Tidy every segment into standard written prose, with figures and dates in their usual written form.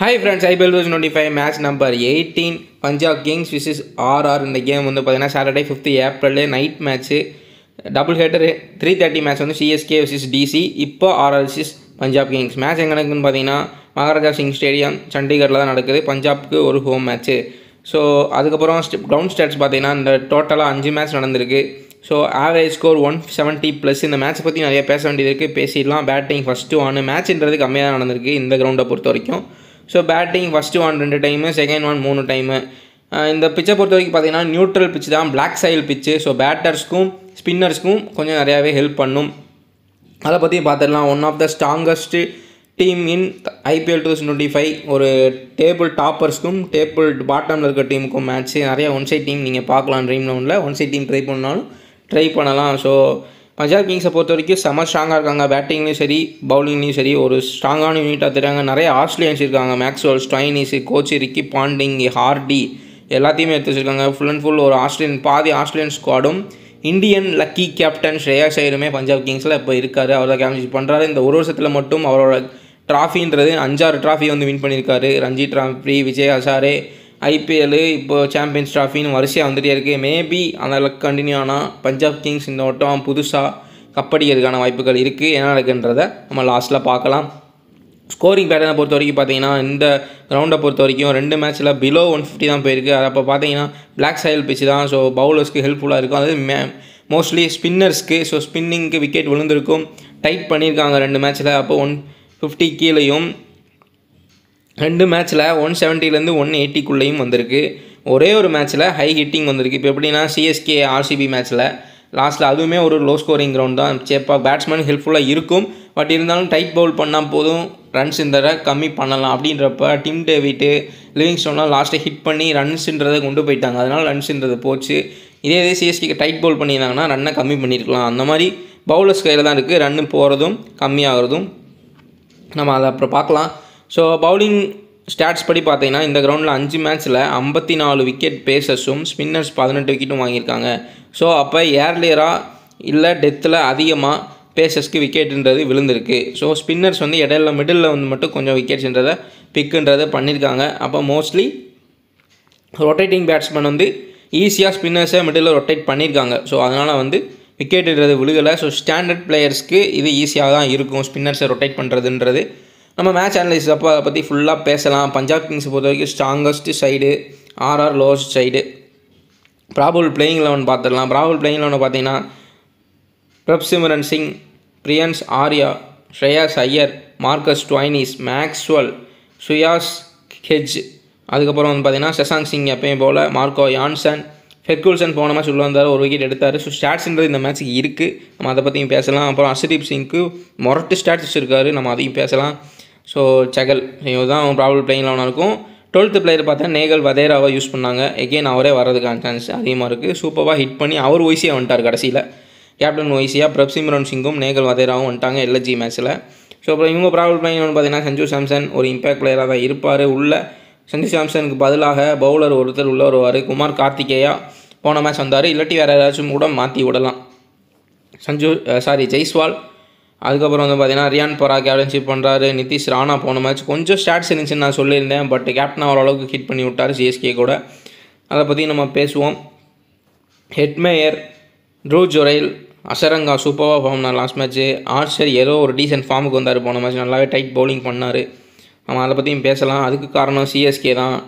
Hi friends, IPL 2025 match number 18 Punjab Kings vs RR. இந்த game வந்து பார்த்தீங்கன்னா Saturday 5th April night match double header 3:30 match வந்து CSK vs DC. இப்போ RR vs Punjab Kings match எங்கே நடக்குதுன்னு பார்த்தீங்கன்னா Maharaja Singh stadium சண்டிகரில் தான் நடக்குது. பஞ்சாப்க்கு ஒரு ஹோம் மேட்ச்சு. ஸோ அதுக்கப்புறம் கிரவுண்ட் ஸ்டாட்ஸ் பார்த்தீங்கன்னா இந்த டோட்டலாக 5 மேட்ச் நடந்திருக்கு. So average score 170+. இந்த மேட்ச்சை பற்றி நிறைய பேச வேண்டியது இருக்குது, பேசிடலாம். பேட்டிங் ஃபஸ்ட்டு ஆன் மேட்ச்ன்றது கம்மியாக தான் நடந்திருக்கு இந்த கிரவுண்டை பொறுத்த வரைக்கும். So batting first one 2 time, second one 3 time. இந்த பிச்சை பொறுத்த வரைக்கும் பார்த்தீங்கன்னா நியூட்ரல் பிச்சு தான், பிளாக் சைல் பிச்சு. ஸோ பேட்டர்ஸ்க்கும் ஸ்பின்னர்ஸ்க்கும் கொஞ்சம் நிறையாவே ஹெல்ப் பண்ணும். அதை பற்றி பார்த்துடலாம். One of the strongest team in IPL 2025. ஒரு டேபிள் டாப்பர்ஸ்க்கும் டேபிள் பாட்டமில் இருக்க டீமுக்கும் மேட்ச்சு. நிறையா ஒன் சைட் டீம் நீங்கள் பார்க்கலாம். ட்ரீம் லெவனில் ஒன் சைட் டீம் ட்ரை பண்ணாலும் ட்ரை பண்ணலாம். ஸோ பஞ்சாப் கிங்ஸை பொறுத்த வரைக்கும் செம்ம ஸ்ட்ராங்காக இருக்காங்க. பேட்டிங்லேயும் சரி பவுலிங்லேயும் சரி ஒரு ஸ்ட்ராங்கான யூனிட்டாக தெரியாங்க. நிறைய ஆஸ்திரேலியன்ஸ் இருக்காங்க. Maxwell, Stoinis, coach Ricky Ponting, Hardie எல்லாத்தையுமே எடுத்து வச்சுருக்காங்க. ஃபுல் அண்ட் ஃபுல் ஒரு பாதி ஆஸ்திரேலியன் ஸ்குவாடும் இந்தியன் லக்கி கேப்டன் ஸ்ரேயாஸ் ஐயருமே பஞ்சாப் கிங்ஸில் இப்போ இருக்கார். அவர் தான் கேப்டன்ஷிப் பண்ணுறாரு. இந்த ஒரு வருஷத்தில் மட்டும் அவரோட ட்ராஃபின்றது 5-6 ட்ராஃபி வந்து வின் பண்ணியிருக்காரு. ரஞ்சி ட்ராஃபி, விஜய் ஹசாரே, IPL, இப்போது சாம்பியன்ஸ் ட்ராஃபின்னு வரிசையாக வந்துகிட்டே இருக்குது. மேபி அந்த லக் கண்டினியூ ஆனால் பஞ்சாப் கிங்ஸ் இந்த வட்டம் புதுசாக கப்படிக்கிறதுக்கான வாய்ப்புகள் இருக்குது. என்ன நடக்குன்றதை நம்ம லாஸ்ட்டில் பார்க்கலாம். ஸ்கோரிங் பேட்டர்னை பொறுத்த வரைக்கும் பார்த்தீங்கன்னா இந்த கிரவுண்டை பொறுத்த வரைக்கும் 2 மேட்ச்சில் பிலோ 150 தான் போயிருக்கு. அது அப்போ பார்த்தீங்கன்னா பிளாக் சைல் பிச்சு தான். ஸோ பவுலர்ஸ்க்கு ஹெல்ப்ஃபுல்லாக இருக்கும். அது மோஸ்ட்லி ஸ்பின்னர்ஸ்க்கு. ஸோ ஸ்பின்னிங்க்கு விக்கெட் விழுந்திருக்கும். டைட் பண்ணியிருக்காங்க 2 மேட்ச்சில். அப்போ 150 கீழேயும் 2 மேட்ச்சில் 170லேருந்து 180க்குள்ளேயும் வந்திருக்கு. ஒரே ஒரு மேட்ச்சில் ஹை ஹிட்டிங் வந்திருக்கு. இப்போ எப்படின்னா CSK RCB மேட்ச்சில் லாஸ்ட்டில் அதுவுமே ஒரு லோ ஸ்கோரிங் கிரவுண்ட் தான். சேப்பாக பேட்ஸ்மேன் ஹெல்ப்ஃபுல்லாக இருக்கும். பட் இருந்தாலும் டைட் பவுல் பண்ணால் போதும், ரன்ஸ் இந்த கம்மி பண்ணலாம். அப்படின்றப்ப டிம் டேவிட்டு, லிவிங்ஸ்டோன்லாம் லாஸ்ட்டை ஹிட் பண்ணி ரன்ஸுன்றதை கொண்டு போயிட்டாங்க. அதனால் ரன்ஸுன்றது போச்சு. இதே CSKக்கு டைட் பவுல் பண்ணியிருந்தாங்கன்னா ரன்னை கம்மி பண்ணியிருக்கலாம். அந்த மாதிரி பவுலர்ஸ் கையில் தான் இருக்குது. ரன்னு போகிறதும் கம்மியாகிறதும். நம்ம அதை அப்புறம் பார்க்கலாம். ஸோ பவுலிங் ஸ்டாட்ஸ் படி பார்த்தீங்கன்னா இந்த கிரவுண்டில் 5 மேட்ச்சில் 54 விக்கெட் பேசஸும் ஸ்பின்னர்ஸ் 18 விக்கெட்டும் வாங்கியிருக்காங்க. ஸோ அப்போ ஏர்லியராக இல்லை டெத்தில் அதிகமாக பேசஸ்க்கு விக்கெட்டுன்றது விழுந்திருக்கு. ஸோ ஸ்பின்னர்ஸ் வந்து இடையில மிடில் வந்து மட்டும் கொஞ்சம் விக்கெட்ஸ்ன்றதை பிக்குன்றதை பண்ணியிருக்காங்க. அப்போ மோஸ்ட்லி ரொட்டேட்டிங் பேட்ஸ்மேன் வந்து ஈஸியாக ஸ்பின்னர்ஸை மிடில் ரொட்டேட் பண்ணியிருக்காங்க. ஸோ அதனால் வந்து விக்கெட்டுன்றது விழுகலை. ஸோ ஸ்டாண்டர்ட் பிளேயர்ஸ்க்கு இது ஈஸியாக தான் இருக்கும் ஸ்பின்னர்ஸை ரொட்டேட் பண்ணுறதுன்றது. நம்ம மேட்ச் அனலைஸ் அப்போ அதை பற்றி ஃபுல்லாக பேசலாம். பஞ்சாப் கிங்ஸை பொறுத்த வரைக்கும் strongest side, RR lowest side. Probable playing 11 பார்த்துடலாம். ப்ராபபிள் பிளேயிங் 11 பார்த்தீங்கன்னா Prabhsimran Singh, Priyansh Arya, Shreyas Iyer, Marcus Stoinis, Maxwell, Suyash ஹெஜ், அதுக்கப்புறம் வந்து பார்த்தீங்கன்னா சசாங்க் சிங் எப்பயும் போல், மார்க்கோ யான்சன், ஃபெர்கூல்சன் போன மேட்ச் உள்ள வந்தார், ஒரு விக்கெட் எடுத்தார். ஸோ ஸ்டாட்ஸ்ன்றது இந்த மேட்ச்சுக்கு இருக்குது. நம்ம அதை பற்றியும் பேசலாம். அப்புறம் அர்ஷதீப் சிங்க்கு மொரட்டு ஸ்டாட்ஸ் வச்சுருக்காரு, நம்ம அதையும் பேசலாம். ஸோ சகல் இதுதான் ப்ராபபிள் பிளேயிங் 11 இருக்கும். 12th பிளேயர் பார்த்தா நேகல் வதேராவை யூஸ் பண்ணாங்க. எகெயின் அவரே வர்றதுக்கான சான்ஸ் அதிகமாக இருக்குது. சூப்பராக ஹிட் பண்ணி அவர் ஒய்சியாக வந்துட்டார் கடைசியில். கேப்டன் ஒய்சியாக பிரப்சிமரன் சிங்கும் நேகல் வதேராவும் வந்துட்டாங்க LG மேட்ச்சில். ஸோ அப்புறம் இவங்க ப்ராபபிள் பிளேயிங் பார்த்தீங்கன்னா சஞ்சு சாம்சன் ஒரு இம்பேக்ட் பிளேயராக தான் இருப்பார். உள்ள சஞ்சு சாம்சனுக்கு பதிலாக பவுலர் ஒருத்தர் உள்ள வருவார். குமார் கார்த்திகேயா போன மேட்ச் வந்தார். இல்லாட்டி வேறு ஏதாச்சும் கூட மாற்றி விடலாம். ஜெய்ஸ்வால். அதுக்கப்புறம் வந்து பார்த்தீங்கன்னா ரியான் பரா கேப்டன்ஷிப் பண்ணுறாரு. நிதிஷ் ராணா போன மேட்ச் கொஞ்சம் ஸ்டாட்ஸ் இருந்துச்சுன்னு நான் சொல்லியிருந்தேன். பட் கேப்டன் ஓரளவுக்கு ஹிட் பண்ணி விட்டார் CSK கூட. அதை பற்றி நம்ம பேசுவோம். ஹெட்மேயர், ட்ரூ ஜொரைல், அசரங்கா சூப்பராக ஃபார்ம் பண்ணார் லாஸ்ட் மேட்ச்சு. ஆர்ச்சர் ஏதோ ஒரு டீசென்ட் ஃபார்முக்கு வந்தார் போன மேட்ச். நல்லாவே டைட் பவுலிங் பண்ணார். நம்ம அதை பற்றியும் பேசலாம். அதுக்கு காரணம் CSK தான்.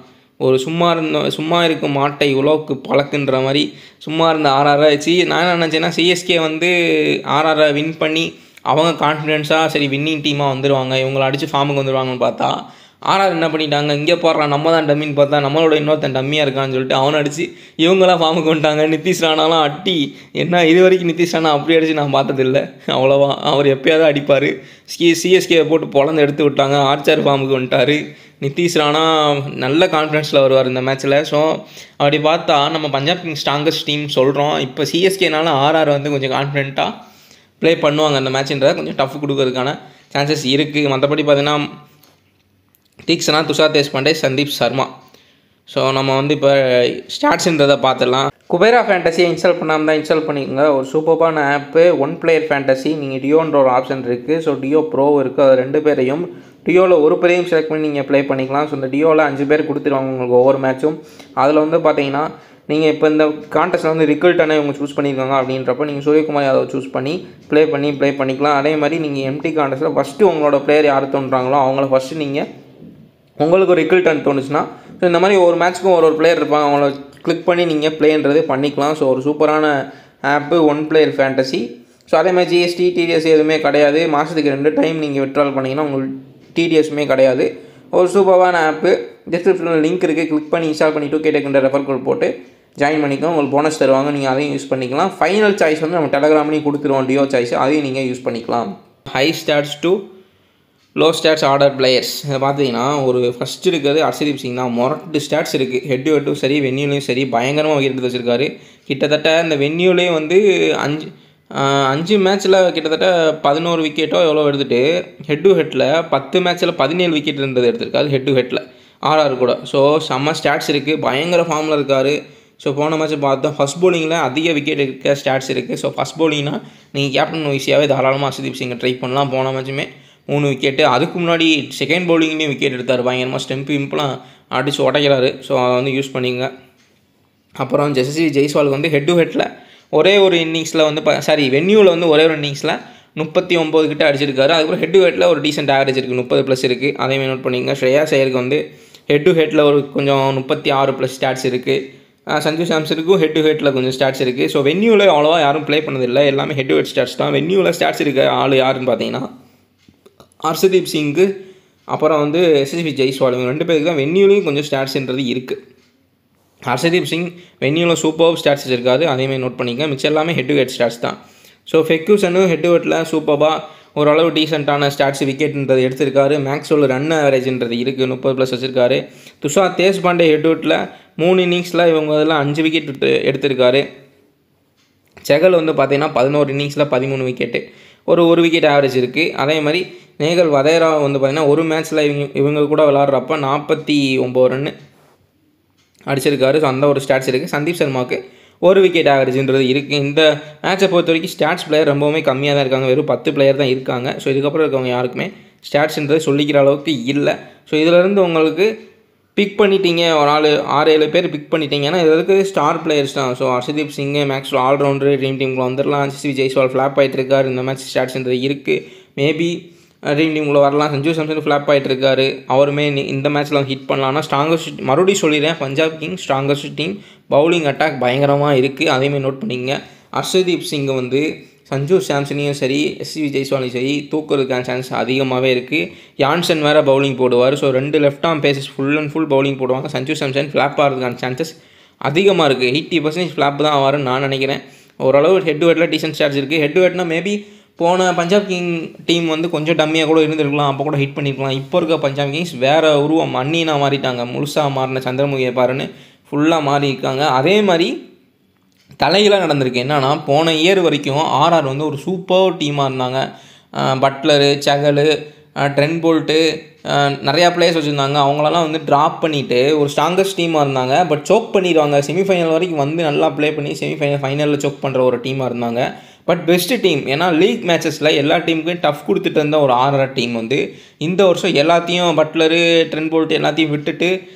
ஒரு சும்மா இருக்கும் மாட்டை உலோக்கு பழக்குன்ற மாதிரி சும்மா இருந்த RR வச்சு நான் என்ன நினச்சேன்னா CSK வந்து RR வின் பண்ணி அவங்க கான்ஃபிடென்ஸாக சரி வின்னிங் டீமாக வந்துடுவாங்க, இவங்களை அடித்து ஃபார்முக்கு வந்துடுவாங்கன்னு பார்த்தா RR என்ன பண்ணிட்டாங்க, இங்கே போடுறான் நம்ம தான் டம்மின்னு பார்த்தா நம்மளோட இன்னொருத்தன் டம்மியாக இருக்கான்னு சொல்லிட்டு அவனை அடித்து இவங்களாம் ஃபார்முக்கு வந்துட்டாங்க. நிதிஷ் ராணாலாம் அட்டி என்ன இது வரைக்கும் நிதிஷ் ராணா அப்படி அடித்து நான் பார்த்ததில்லை. அவ்வளோவா அவர் எப்போயாவது அடிப்பார். CSK போட்டு பொழந்து எடுத்து விட்டாங்க. ஆர்ச்சர் ஃபார்முக்கு வந்துட்டார். நிதிஷ் ராணா நல்ல கான்ஃபிடென்ஸில் வருவார் இந்த மேட்ச்சில். ஸோ அப்படி பார்த்தா நம்ம பஞ்சாப் கிங்ஸ் ஸ்ட்ராங்கஸ்ட் டீம் சொல்கிறோம். இப்போ CSKனால RR வந்து கொஞ்சம் கான்ஃபிடென்ட்டாக ப்ளே பண்ணுவாங்க அந்த மேட்ச்ன்றதை கொஞ்சம் டஃப் கொடுக்கறதுக்கான சான்சஸ் இருக்குது. மற்றபடி பார்த்தீங்கன்னா தீக்ஷனா, துஷார் தேஷ்பாண்டே, சந்தீப் சர்மா. ஸோ நம்ம வந்து இப்போ ஸ்டாட்ஸ்ன்றதை பார்த்துடலாம். குபேரா ஃபேண்டஸியை இன்ஸ்டால் பண்ணாமல் தான் இன்ஸ்டால் பண்ணிக்கோங்க. ஒரு சூப்பரான ஆப்பு. 1 பிளேயர் ஃபேண்டஸி. நீங்கள் டியோன்ற ஒரு ஆப்ஷன் இருக்குது. ஸோ டியோ ப்ரோ இருக்குது. அது 2 பேரையும் டியோவில் ஒரு பேரையும் செலக்ட் பண்ணி நீங்கள் ப்ளே பண்ணிக்கலாம். ஸோ இந்த டியோவில் 5 பேர் கொடுத்துருவாங்க உங்களுக்கு ஒவ்வொரு மேட்சும். அதில் வந்து பார்த்தீங்கன்னா நீங்கள் இப்போ இந்த கான்டெஸ்ட்டில் வந்து ரிக்கல்ட்டானே இவங்க சூஸ் பண்ணியிருக்காங்க அப்படின்றப்ப நீங்கள் சூரியகுமார் யாதவ் சூஸ் பண்ணி ப்ளே பண்ணிக்கலாம். அதே மாதிரி நீங்கள் எம்டி கான்டெஸ்ட்டில் ஃபஸ்ட்டு உங்களோட பிளேயர் யார் தோன்றாங்களோ அவங்கள ஃபஸ்ட்டு நீங்கள் உங்களுக்கு ஒரு ரிக்கல்டன் தோணுச்சுன்னா ஸோ இந்த மாதிரி ஒரு மேட்ச்சுக்கும் ஒரு பிளேயர் இருப்பாங்க, அவங்கள கிளிக் பண்ணி நீங்கள் ப்ளேன்றது பண்ணிக்கலாம். ஸோ ஒரு சூப்பரான ஆப்பு ஒன் பிளேயர் ஃபேண்டசி. ஸோ அதே மாதிரி ஜிஎஸ்டி டிடிஎஸ் எதுவுமே கிடையாது. மாதத்துக்கு 2 டைம் நீங்கள் விட்ரால் பண்ணிங்கன்னா உங்களுக்கு டிடிஎஸ்மே கிடையாது. ஒரு சூப்பரான ஆப்பு. டிஸ்கிரிப்ஷனில் லிங்க் இருக்குது, கிளிக் பண்ணி இன்ஸ்டால் பண்ணி 2K Tech ரெஃபர் கோட் போட்டு ஜாயின் பண்ணிக்கலாம். உங்களுக்கு போனஸ் தருவாங்க, நீங்கள் அதையும் யூஸ் பண்ணிக்கலாம். ஃபைனல் சாய்ஸ் வந்து நம்ம டெலகிராம்லேயும் கொடுத்துருவோம் டியோ சாய்ஸ், அதையும் நீங்கள் யூஸ் பண்ணிக்கலாம். High stats to low stats order players இதை பார்த்தீங்கன்னா ஒரு ஃபஸ்ட்டு இருக்கிறது ஹர்ஷதீப் சிங் தான். மொரட்டு ஸ்டாட்ஸ் இருக்குது, ஹெட் டு ஹெட்டும் சரி வென்யூலையும் சரி பயங்கரமாக விக்கெட் வச்சுருக்காரு. கிட்டத்தட்ட இந்த வென்யூலேயும் வந்து 5 மேட்ச்சில் கிட்டத்தட்ட 11 விக்கெட்டோ எவ்வளோ எடுத்துகிட்டு ஹெட் டு ஹெட்டில் 10 மேட்ச்சில் 17 விக்கெட் இருந்தது எடுத்திருக்காரு ஹெட் டு ஹெட்டில் ஆர்ஆர் கூட. ஸோ செம்ம ஸ்டாட்ஸ் இருக்குது, பயங்கர ஃபார்மில் இருக்கார். ஸோ போன மேட்ச் பார்த்தோம் ஃபஸ்ட் பவுலிங்கில் அதிக விக்கெட் இருக்க ஸ்டாட்ஸ் இருக்குது. ஸோ ஃபஸ்ட் பவுலிங்னா நீங்கள் கேப்டன் வைஸியாகவே தாராளமாக ஹர்ஷதீப் சிங்கை ட்ரை பண்ணலாம். போன மேட்சுமே 3 விக்கெட்டு. அதுக்கு முன்னாடி செகண்ட் பவுலிங்லேயும் விக்கெட் எடுத்தார், பயங்கரமாக ஸ்டெம்ப் இம்பெலாம் அடித்து உடைக்கிறாரு. ஸோ அதை வந்து யூஸ் பண்ணிங்க. அப்புறம் ஜெயஸ்வி ஜெய்ஸ்வாலுக்கு வந்து ஹெட் டு ஹெட்டில் ஒரே ஒரு இன்னிங்ஸில் வந்து வென்யூவில் வந்து ஒரே ஒரு இன்னிங்ஸில் 39 கிட்ட அடிச்சிருக்காரு. அதுக்கப்புறம் ஹெட் டு ஹெட்டில் ஒரு டீசென்ட் ஆவரேஜ் இருக்குது, 30+ இருக்குது, அதையுமே நோட் பண்ணிங்க. ஸ்ரேயாஸ் ஐயருக்கு வந்து ஹெட் டு ஹெட்டில் ஒரு கொஞ்சம் 36+ ஸ்டாட்ஸ் இருக்குது. சஞ்சு சாம்சனுக்கும் ஹெட் டு ஹெட்டில் கொஞ்சம் ஸ்டாட்ஸ் இருக்குது. ஸோ வென்யூவில் அவ்வளோவா யாரும் ப்ளே பண்ணதில்லை, எல்லாமே ஹெட் டு ஹெட் ஸ்டாட்ஸ் தான். வென்யூவில் ஸ்டாட்ஸ் இருக்க ஆள் யாருன்னு பார்த்தீங்கன்னா ஹர்ஷதீப் சிங்கு, அப்புறம் வந்து எஸ்எஸ்வி ஜெய்ஸ்வால், இவங்க 2 பேருக்கு தான் வென்யூலையும் கொஞ்சம் ஸ்டாட்ஸ்ன்றது இருக்குது. ஹர்ஷதீப் சிங் வென்யூவில் சூப்பர் ஸ்டாட்ஸ் இருக்காது, அதையுமே நோட் பண்ணிக்க. மிச்சம் எல்லாமே ஹெட் டு ஹெட் ஸ்டாட்ஸ் தான். ஸோ ஃபெர்குசனும் ஹெட் டு ஹெட்டில் சூப்பராக ஓரளவு டீசெண்டான ஸ்டாட்ஸ் விக்கெட்ன்றது எடுத்திருக்காரு. மேக்ஸ்வெல் ரன் ஆவரேஜ்ன்றது இருக்குது, 30+ வச்சுருக்காரு. துஷார் தேஷ்பாண்டே ஹெட் டு ஹெட்டில் 3 இன்னிங்ஸில் இவங்க இதில் 5 விக்கெட் எடுத்திருக்காரு. செகல் வந்து பார்த்தீங்கன்னா 11 இன்னிங்ஸில் 13 விக்கெட்டு, ஒரு விக்கெட் ஆவரேஜ் இருக்குது. அதே மாதிரி நேகல் வதேரா வந்து பார்த்திங்கன்னா ஒரு மேட்ச்சில் இவங்க கூட விளாட்றப்ப 49 ரன் அடிச்சிருக்காரு. ஸோ அந்த ஒரு ஸ்டாட்ஸ் இருக்குது. சந்தீப் சர்மாவுக்கு 1 விக்கெட் ஆவரேஜ்ன்றது இருக்குது. இந்த மேட்சை பொறுத்த வரைக்கும் ஸ்டாட்ஸ் பிளேயர் ரொம்பவுமே கம்மியாக தான் இருக்காங்க, வெறும் 10 பிளேயர் தான் இருக்காங்க. ஸோ இதுக்கப்புறம் இருக்கவங்க யாருக்குமே ஸ்டாட்ஸ்ன்றது சொல்லிக்கிற அளவுக்கு இல்லை. ஸோ இதிலேருந்து உங்களுக்கு பிக் பண்ணிட்டீங்க, ஒரு 6-7 பேர் பிக் பண்ணிட்டீங்கன்னா இது இருக்குது ஸ்டார் பிளேயர்ஸ் தான். So Harshdeep Singh Max allrounder டீமுக்குள்ள வந்துடலாம். எஸ்எஸ்வி ஜெய்ஸ்வால் ஃப்ளாப் ஆகிட்டு இருக்காரு, இந்த மேட்ச் ஸ்டாட்ஸ்ன்றது இருக்குது. மேபி டீமுக்குள்ளே வரலாம். சஞ்சு சாம்சன் ஃப்ளாப் ஆகிட்டு இருக்காரு, அவருமே இந்த மேட்ச்சில் ஹிட் பண்ணலாம். ஆனால் ஸ்ட்ராங்கஸ்ட் மறுபடியும் சொல்லிடுறேன், Punjab Kings strongest team, bowling attack பயங்கரமாக இருக்குது, அதையுமே நோட் பண்ணிங்க. ஹர்ஷதீப் சிங் வந்து சஞ்சு சாம்சனையும் சரி எஸ்எஸ்வி ஜெய்ஸ்வாலையும் சரி தூக்குறதுக்கான சான்ஸ் அதிகமாகவே இருக்குது. யான்சன் வேறு பவுலிங் போடுவார். So 2 left arm paces full and full bowling போடுவாங்க. சஞ்சு சாம்சன் ஃப்ளாப் ஆகிறதுக்கான சான்சஸ் அதிகமாக இருக்குது. 80% ஃப்ளாப் தான் ஆவாருன்னு நான் நினைக்கிறேன். ஓரளவு ஹெட் டு ஹெட்டில் டீசென்ட் ஸ்டாட்ஸ் இருக்குது. ஹெட் டு ஹெட்னா மேபி போன பஞ்சாப் கிங் டீம் வந்து கொஞ்சம் டம்மியாக கூட இருந்திருக்கலாம், அப்போ கூட ஹிட் பண்ணியிருக்கலாம். இப்போ இருக்க பஞ்சாப் கிங்ஸ் வேறு உருவம் அண்ணீனா மாறிட்டாங்க, முழுசாக மாறின சந்திரமுகியை பாருன்னு ஃபுல்லாக மாறி இருக்காங்க. அதே மாதிரி தலைகளாக நடந்திருக்கு. என்னன்னா போன இயர் வரைக்கும் ஆர்ஆர் வந்து ஒரு சூப்பர் டீமாக இருந்தாங்க. பட்லரு, செகலு, ட்ரெண்ட் போல்ட்டு, நிறையா பிளேயர்ஸ் வச்சுருந்தாங்க. அவங்களெல்லாம் வந்து ட்ராப் பண்ணிவிட்டு ஒரு ஸ்ட்ராங்கஸ்ட் டீமாக இருந்தாங்க. பட் சோக் பண்ணிடுவாங்க, செமிஃபைனல் வரைக்கும் வந்து நல்லா ப்ளே பண்ணி ஃபைனலில் சோக் பண்ணுற ஒரு டீமாக இருந்தாங்க. பட் பெஸ்ட்டு டீம், ஏன்னா லீக் மேட்சஸில் எல்லா டீமுக்கும் டஃப் கொடுத்துட்டு இருந்த ஒரு ஆர்ஆர் டீம் வந்து இந்த வருஷம் எல்லாத்தையும் பட்லரு, ட்ரெண்ட் போல்ட்டு எல்லாத்தையும் விட்டுட்டு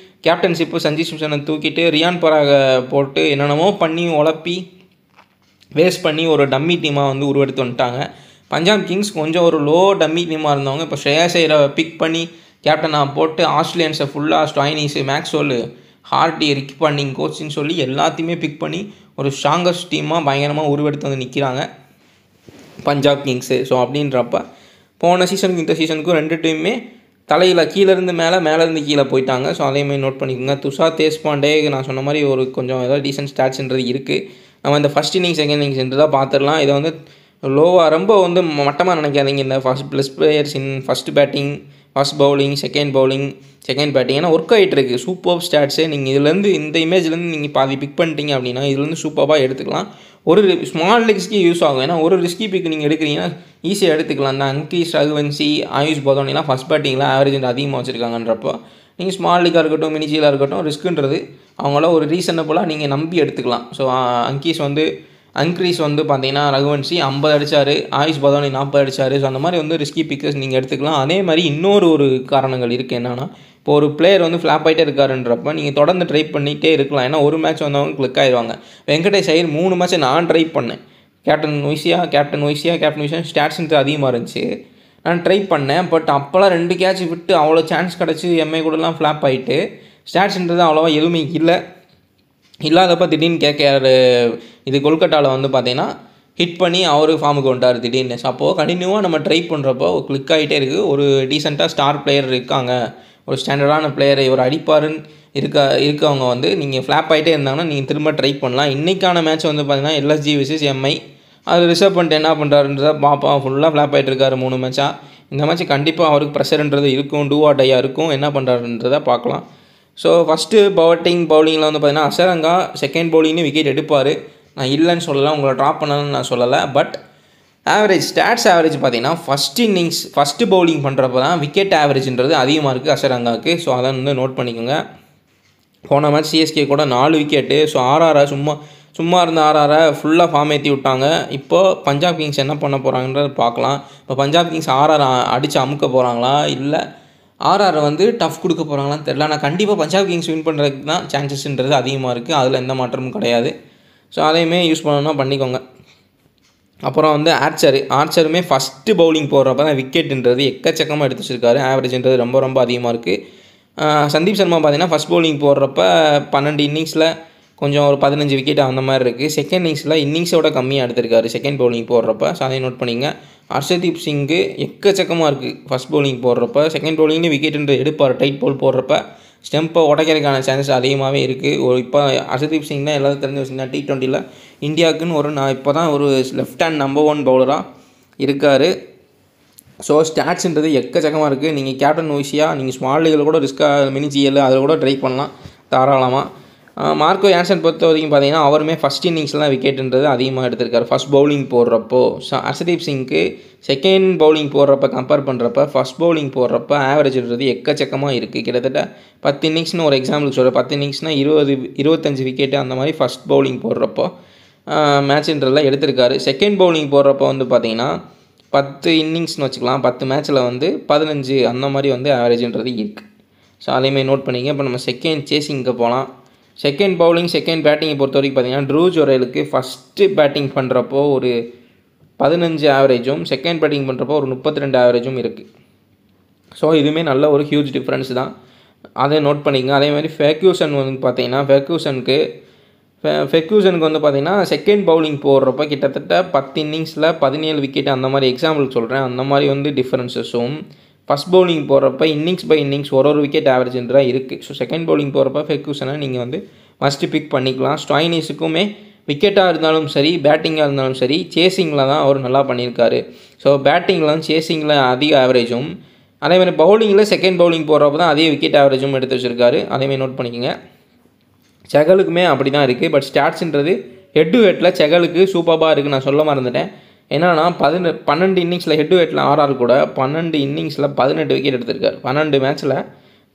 கேப்டன்ஷிப்பு சஞ்சு சாம்சனை தூக்கிட்டு ரியான் பராக போட்டு என்னென்னமோ பண்ணி உழப்பி வேஸ்ட் பண்ணி ஒரு டம்மி டீமாக வந்து உருவெடுத்து வந்துட்டாங்க. பஞ்சாப் கிங்ஸ் கொஞ்சம் ஒரு லோ டம்மி டீமாக இருந்தவங்க இப்போ ஸ்ரேயாஸ் ஐயரை பிக் பண்ணி கேப்டனாக போட்டு ஆஸ்திரேலியன்ஸை ஃபுல்லாக ஸ்டாய்னிஸு, மேக்ஸ்வெல், ஹார்டி, ரிக்கி பாண்டிங் கோச்சின்னு சொல்லி எல்லாத்தையுமே பிக் பண்ணி ஒரு ஸ்ட்ராங்கஸ்ட் டீமாக பயங்கரமாக உருவெடுத்து வந்து நிற்கிறாங்க பஞ்சாப் கிங்ஸு. ஸோ அப்படின்றப்ப போன சீசனுக்கு இந்த சீசனுக்கும் 2 டீமுமே தலையில் கீழேருந்து மேலேருந்து கீழே போயிட்டாங்க. ஸோ அதேமாதிரி நோட் பண்ணிக்கோங்க. துஷார் தேஷ்பாண்டே நான் சொன்ன மாதிரி ஒரு கொஞ்சம் ஏதாவது டீசென்ட் ஸ்டாட்ஸ்ன்றது இருக்குது. நம்ம இந்த ஃபஸ்ட் இன்னிங்ஸ் செகண்ட் இன்னிங்ஸ் தான் பார்த்துடலாம். இதை வந்து லோவாக ரொம்ப வந்து மட்டமாக நினைக்காதீங்க. இந்த plus players in first batting, first bowling, second bowling, second batting ஏன்னா ஒர்க் ஆகிட்டு இருக்குது. சூப்பர் ஸ்டாட்ஸு நீங்கள் இதுலேருந்து இந்த இமேஜ்லேருந்து நீங்கள் பாதி பிக் பண்ணிட்டீங்க அப்படின்னா இதுலேருந்து சூப்பராக எடுத்துக்கலாம். ஒரு ஸ்மால் லெக்ஸ்க்கு யூஸ் ஆகும். ஏன்னா ஒரு ரிஸ்கி பிக் நீங்கள் எடுக்கிறீங்கன்னா ஈஸியாக எடுத்துக்கலாம். இந்த அங்கீஷ் ரகுவன்சி, ஆயுஷ் பதோனிலாம் ஃபஸ்ட் பேட்டிங்கில் ஆவரேஜ் அதிகமாக வச்சுருக்காங்கன்றப்போ நீங்கள் ஸ்மால் லீக்காக இருக்கட்டும் மினிஜிலாக இருக்கட்டும் ரிஸ்க்குன்றது அவங்கள ஒரு ரீசனபுளாக நீங்கள் நம்பி எடுத்துக்கலாம். ஸோ அங்கீஷ் வந்து அன்க்ரீஸ் வந்து பார்த்தீங்கன்னா ரகுவன்சி 50 அடித்தார், ஆயுஷ் பதோனி 40 அடித்தார். ஸோ அந்த மாதிரி வந்து ரிஸ்கி பிக்கர்ஸ் நீங்கள் எடுத்துக்கலாம். அதே மாதிரி இன்னொரு காரணங்கள் இருக்குது. என்னென்னா, இப்போ ஒரு பிளேயர் வந்து ஃப்ளாப் ஆகிட்டே இருக்காருன்றப்ப நீங்கள் தொடர்ந்து ட்ரை பண்ணிகிட்டே இருக்கலாம். ஏன்னா ஒரு மேட்ச் வந்தவங்க கிளிக் ஆயிடுவாங்க. வெங்கடேஷ் ஐயர் 3 மேட்ச் நான் ட்ரை பண்ணேன். கேப்டன் வைசியா ஸ்டாட்ஸ்ன்றது அதிகமாக இருந்துச்சு. நான் ட்ரை பண்ணேன். பட் அப்போல்லாம் 2 கேட்ச் விட்டு அவ்வளோ சான்ஸ் கிடச்சி எம்ஐ கூடலாம் ஃப்ளாப் ஆகிட்டு ஸ்டாட்ஸ்ன்றது அவ்வளோவா எதுவுமே இல்லாதப்போ திடீர்னு கேகேஆர் இது கொல்கட்டாவில் வந்து பார்த்தீங்கன்னா ஹிட் பண்ணி அவர் ஃபார்முக்கு வந்துட்டார் திடீர்னு. அப்போது கண்டினியூவாக நம்ம ட்ரை பண்ணுறப்போ கிளிக் ஆகிட்டே இருக்குது. ஒரு டீசெண்டாக ஸ்டார் பிளேயர் இருக்காங்க, ஒரு ஸ்டாண்டர்டான பிளேயர் இவர் அடிப்பாருன்னு இருக்கவங்க வந்து நீங்கள் ஃப்ளாப் ஆகிட்டே இருந்தாங்கன்னா நீங்கள் திரும்ப ட்ரை பண்ணலாம். இன்றைக்கான மேட்ச் வந்து பார்த்தீங்கன்னா எல்எஸ்ஜி விசஸ் எம்ஐ. அது ரிசர்வ் பண்ணிட்டு என்ன பண்ணுறாருன்றத பாப்பா. ஃபுல்லாக ஃப்ளாப் ஆகிட்டு இருக்காரு 3 மேட்சாக. இந்த மேட்ச் கண்டிப்பாக அவருக்கு ப்ரெஷர்ன்றது இருக்கும், டூ ஆர் டையாக இருக்கும். என்ன பண்ணுறாருன்றதை பார்க்கலாம். ஸோ ஃபஸ்ட்டு பவுலிங்கில் வந்து பார்த்தீங்கன்னா அசரங்கா செகண்ட் பவுலிங்னு விக்கெட் எடுப்பார். நான் இல்லைன்னு சொல்லலை, உங்களை ட்ராப் பண்ணணும்னு நான் சொல்லலை. பட் ஸ்டாட்ஸ் ஆவரேஜ் பார்த்தீங்கன்னா ஃபஸ்ட்டு பவுலிங் பண்ணுறப்ப தான் விக்கெட் ஆவரேஜ்ன்றது அதிகமாக இருக்குது அசரங்காவுக்கு. ஸோ அதை வந்து நோட் பண்ணிக்கோங்க. போன மேட்ச் சிஎஸ்கே கூட 4 விக்கெட்டு. ஸோ ஆர்ஆரை சும்மா இருந்த ஆர்ஆரை ஃபுல்லாக ஃபார்ம் ஏற்றி விட்டாங்க. இப்போது பஞ்சாப் கிங்ஸ் என்ன பண்ண போகிறாங்கன்றது பார்க்கலாம். இப்போ பஞ்சாப் கிங்ஸ் ஆர்ஆர் அடித்து அமுக்க போகிறாங்களா, இல்லை ஆர்ஆர் வந்து டஃப் கொடுக்க போகிறாங்களான்னு தெரில. ஆனால் கண்டிப்பாக பஞ்சாப் கிங்ஸ் வின் பண்ணுறதுக்கு தான் சான்சஸ்ன்றது அதிகமாக இருக்குது. அதில் எந்த மாற்றமும் கிடையாது. ஸோ அதையுமே யூஸ் பண்ணணும்னா பண்ணிக்கோங்க. அப்புறம் வந்து ஆர்ச்சருமே ஃபஸ்ட்டு பவுலிங் போடுறப்ப தான் விக்கெட்டுன்றது எக்கச்சக்கமாக எடுத்து வச்சிருக்காரு. ஆவரேஜ்ன்றது ரொம்ப ரொம்ப அதிகமாக இருக்குது. சந்தீப் சர்மா பார்த்தீங்கன்னா ஃபஸ்ட் பவுலிங் போடுறப்ப 12 இன்னிங்ஸில் கொஞ்சம் ஒரு 15 விக்கெட் அந்த மாதிரி இருக்குது. செகண்ட் இன்னிங்ஸோட கம்மியாக எடுத்திருக்காரு செகண்ட் பவுலிங் போடுறப்ப. ஸோ அதை நோட் பண்ணிங்க. ஹர்ஷதீப் சிங்கு எக்கச்சக்கமாக இருக்குது ஃபஸ்ட் பவுலிங் போடுறப்ப. செகண்ட் பவுலிங்னு விக்கெட்டுன்ற எடுப்பார். டைட் பவுல் போடுறப்ப ஸ்டெம்பை உடைக்கிறதுக்கான சான்சஸ் அதிகமாகவே இருக்குது. இப்போ ஹர்ஷதீப் சிங் தான் எல்லாரும் தெரிஞ்ச வச்சுருந்தா T20 இந்தியாவுக்குன்னு இப்போ தான் ஒரு லெஃப்ட் ஹேண்ட் நம்பர் 1 பவுலராக இருக்கார். ஸோ ஸ்டாட்ஸ்ன்றது எக்கச்சக்கமாக இருக்குது. நீங்கள் கேப்டன் வைசியா நீங்கள் ஸ்மால் லீகில் கூட ரிஸ்க்காக மினி ஜிஎல் அதில் கூட ட்ரை பண்ணலாம் தாராளமாக. மார்க்கோ யான்சன் பொறுத்த வரைக்கும் பார்த்தீங்கன்னா அவருமே ஃபஸ்ட் இன்னிங்ஸ்லாம் விக்கெட்டுன்றது அதிகமாக எடுத்திருக்காரு ஃபஸ்ட் பவுலிங் போடுறப்போ. ஸோ ஹர்ஷதீப் சிங்க்கு செகண்ட் பவுலிங் போடுறப்ப கம்பேர் பண்ணுறப்ப ஃபஸ்ட் பவுலிங் போடுறப்ப ஆவரேஜ்ன்றது எக்கச்சக்கமாக இருக்குது. கிட்டத்தட்ட 10 இன்னிங்ஸ்னு ஒரு எக்ஸாம்பிளுக்கு சொல்கிறேன். 10 இன்னிங்ஸ்னால் 25 விக்கெட்டு அந்த மாதிரி ஃபஸ்ட் பவுலிங் போடுறப்போ மேட்ச்ன்றதெல்லாம் எடுத்திருக்காரு. செகண்ட் பவுலிங் போடுறப்போ வந்து பார்த்தீங்கன்னா 10 இன்னிங்ஸ்னு வச்சுக்கலாம். 10 மேட்ச்சில் வந்து 15 அந்த மாதிரி வந்து ஆவரேஜ்ன்றது இருக்குது. ஸோ அதையுமே நோட் பண்ணிங்க. இப்போ நம்ம செகண்ட் சேசிங்க்கு போகலாம். செகண்ட் பேட்டிங்கை பொறுத்த வரைக்கும் பார்த்தீங்கன்னா ட்ரூ ஜொரேலுக்கு ஃபஸ்ட்டு பேட்டிங் பண்ணுறப்போ ஒரு 15 ஆவரேஜும் செகண்ட் பேட்டிங் பண்ணுறப்போ ஒரு 32 ஆவரேஜும் இருக்குது. ஸோ இதுவுமே நல்ல ஒரு ஹியூஜ் டிஃப்ரென்ஸ் தான். அதை நோட் பண்ணிக்கங்க. அதே மாதிரி ஃபெர்க்யூசன் வந்து பார்த்தீங்கன்னா ஃபெர்க்யூசனுக்கு வந்து பார்த்தீங்கன்னா செகண்ட் பவுலிங் போடுறப்ப கிட்டத்தட்ட 10 இன்னிங்ஸில் 17 விக்கெட் அந்த மாதிரி எக்ஸாம்பிளுக்கு சொல்கிறேன். அந்த மாதிரி வந்து டிஃப்ரென்சஸும் ஃபஸ்ட் பவுலிங் போடுறப்ப இன்னிங்ஸ் பை இன்னிங்ஸ் ஒரு விக்கெட் ஆவரேஜ்ன்றா இருக்குது. ஸோ செகண்ட் பவுலிங் போடுறப்ப ஃபெர்க்யூசனை நீங்கள் வந்து மஸ்ட்டு பிக் பண்ணிக்கலாம். ஸ்டாய்னிஸுக்குமே விக்கெட்டாக இருந்தாலும் சரி பேட்டிங்காக இருந்தாலும் சரி சேசிங்கில் தான் அவர் நல்லா பண்ணியிருக்காரு. ஸோ பேட்டிங்கில் சேசிங்கில் அதிக ஆவரேஜும் அதேமாதிரி பவுலிங்கில் செகண்ட் பவுலிங் போடுறப்ப தான் அதிக விக்கெட் ஆவரேஜும் எடுத்து வச்சுருக்காரு. அதேமாதிரி நோட் பண்ணிக்கோங்க. செகலுக்குமே அப்படி தான் இருக்குது. பட் ஸ்டாட்ஸ்ன்றது ஹெட் டு ஹெட்டில் செகலுக்கு சூப்பராக இருக்குது. நான் சொல்ல மறந்துட்டேன். என்னன்னா 12 இன்னிங்ஸில் ஹெட் டு ஹெட்டில் ஆர்ஆர் கூட 12 இன்னிங்ஸில் 18 விக்கெட் எடுத்திருக்காரு. 12 மேட்ச்சில்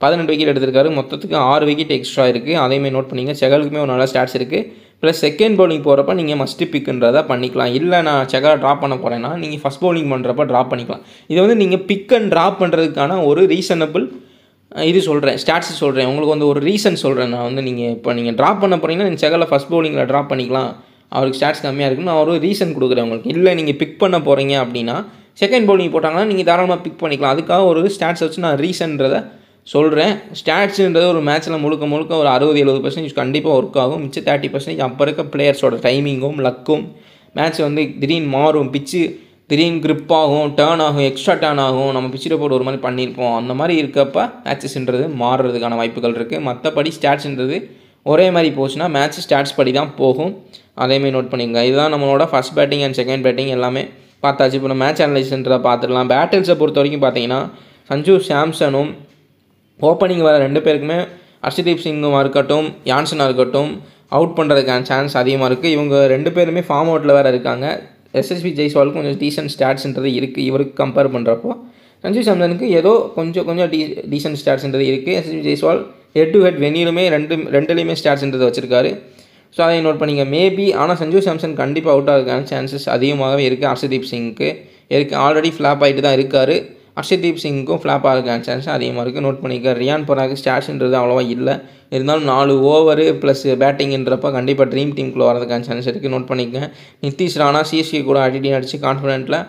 18 விக்கெட் எடுத்திருக்காரு. மொத்தத்துக்கு 6 விக்கெட் எக்ஸ்ட்ரா இருக்குது. அதையுமே நோட் பண்ணிங்க. செகலுக்குமே ஒரு நல்ல ஸ்டாட்ஸ் இருக்குது. ப்ளஸ் செகண்ட் பவுலிங் போகிறப்ப நீங்கள் மஸ்ட்டு பிக்குன்றதை பண்ணிக்கலாம். இல்லை நான் செகலை ட்ராப் பண்ண போகிறேன்னா நீங்கள் ஃபஸ்ட் பவுலிங் பண்ணுறப்ப ட்ராப் பண்ணிக்கலாம். இதை வந்து நீங்கள் பிக் அண்ட் ட்ராப் பண்ணுறதுக்கான ஒரு ரீசனபிள் இது சொல்கிறேன், ஸ்டாட்ஸ் சொல்கிறேன். உங்களுக்கு வந்து ஒரு ரீசன் சொல்கிறேன். நான் வந்து நீங்கள் ட்ராப் பண்ண போகிறீங்கன்னா நீங்கள் செகலில் ஃபஸ்ட் பவுலிங்கில் ட்ராப் பண்ணிக்கலாம். அவருக்கு ஸ்டாட்ஸ் கம்மியாக இருக்குன்னு நான் ஒரு ரீசன் கொடுக்குறேன் உங்களுக்கு. இல்லை நீங்கள் பிக் பண்ண போகிறீங்க அப்படின்னா செகண்ட் பவுலிங் போட்டாங்கன்னா நீங்கள் தாராளமாக பிக் பண்ணிக்கலாம். அதுக்காக ஒரு ஸ்டாட்ஸ் வச்சு நான் ரீசன்றதை சொல்கிறேன். ஸ்டாட்ஸுன்றது ஒரு மேட்ச்சில் முழுக்க ஒரு 60-70% கண்டிப்பாக ஒர்க் ஆகும். மிச்சம் 30% அப்போ இருக்க பிளேயர்ஸோட டைமிங்கும் லக்கும் மேட்ச் வந்து திடீர்னு மாறும். பிச்சு திடீர்னு கிரிப் ஆகும், டேர்ன் ஆகும், எக்ஸ்ட்ரா டேர்ன் ஆகும். நம்ம பிச்சில் போட்டு ஒரு மாதிரி பண்ணியிருப்போம். அந்த மாதிரி இருக்கப்போ மேட்சஸ்ன்றது மாறுறதுக்கான வாய்ப்புகள் இருக்குது. மற்றபடி ஸ்டாட்ஸ்ன்றது ஒரே மாதிரி போச்சுன்னா மேட்ச் ஸ்டாட்ஸ் படி தான் போகும். அதேமாதிரி நோட் பண்ணிங்க. இதுதான் நம்மளோட first batting and second batting எல்லாமே பார்த்தாச்சு. இப்போ நம்ம மேட்ச் அனலைஸ்ன்றதை பார்த்துடலாம். பேட்டில்ஸை பொறுத்த வரைக்கும் பார்த்தீங்கன்னா சஞ்சு சாம்சனும் ஓப்பனிங் வர 2 பேருக்குமே ஹர்ஷதீப் சிங்கும் இருக்கட்டும் யான்சனாக இருக்கட்டும் அவுட் பண்ணுறதுக்கான சான்ஸ் அதிகமாக இருக்குது. இவங்க 2 பேருமே ஃபார்ம் அவுட்டில் வேறு இருக்காங்க. எஸ்எஸ்பி ஜெய்ஸ்வாலுக்கு கொஞ்சம் டீசென்ட் ஸ்டாட்ஸ்ன்றது இருக்குது. இவருக்கு கம்பேர் பண்ணுறப்போ சஞ்சு சாம்சனுக்கு ஏதோ கொஞ்சம் டீசென்ட் ஸ்டாட்ஸ்ன்றது இருக்குது. SSP Jaiswal head to head வெனியிலுமே ரெண்டுலேயுமே ஸ்டாட்ஸ்ன்றது வச்சுருக்காரு. ஸோ அதை நோட் பண்ணிங்க மேபி. ஆனால் சஞ்சு சாம்சன் கண்டிப்பாக அவுட் ஆகிறதுக்கான சான்சஸ் அதிகமாகவே இருக்குது. ஹர்ஷதீப் சிங்க்கு இருக்குது, ஆல்ரெடி ஃப்ளாப் ஆகிட்டு தான் இருக்கார். ஹர்ஷதீப் சிங்க்கும் ஃப்ளாப் ஆகிறதுக்கான சான்ஸ் அதிகமாக இருக்குது, நோட் பண்ணிக்க. ரியான் பராக் ஸ்டாட்ஸ்ன்றது அவ்வளோவா இல்லை, இருந்தாலும் 4 ஓவரு ப்ளஸ் பேட்டிங்ன்றப்ப கண்டிப்பாக ட்ரீம் டீமுக்குள்ளே வரதுக்கான சான்ஸ் இருக்குது, நோட் பண்ணிக்கங்க. நிதிஷ் ராணா சிஎஸ்கே கூட அடிச்சு கான்ஃபிடென்ட்டில்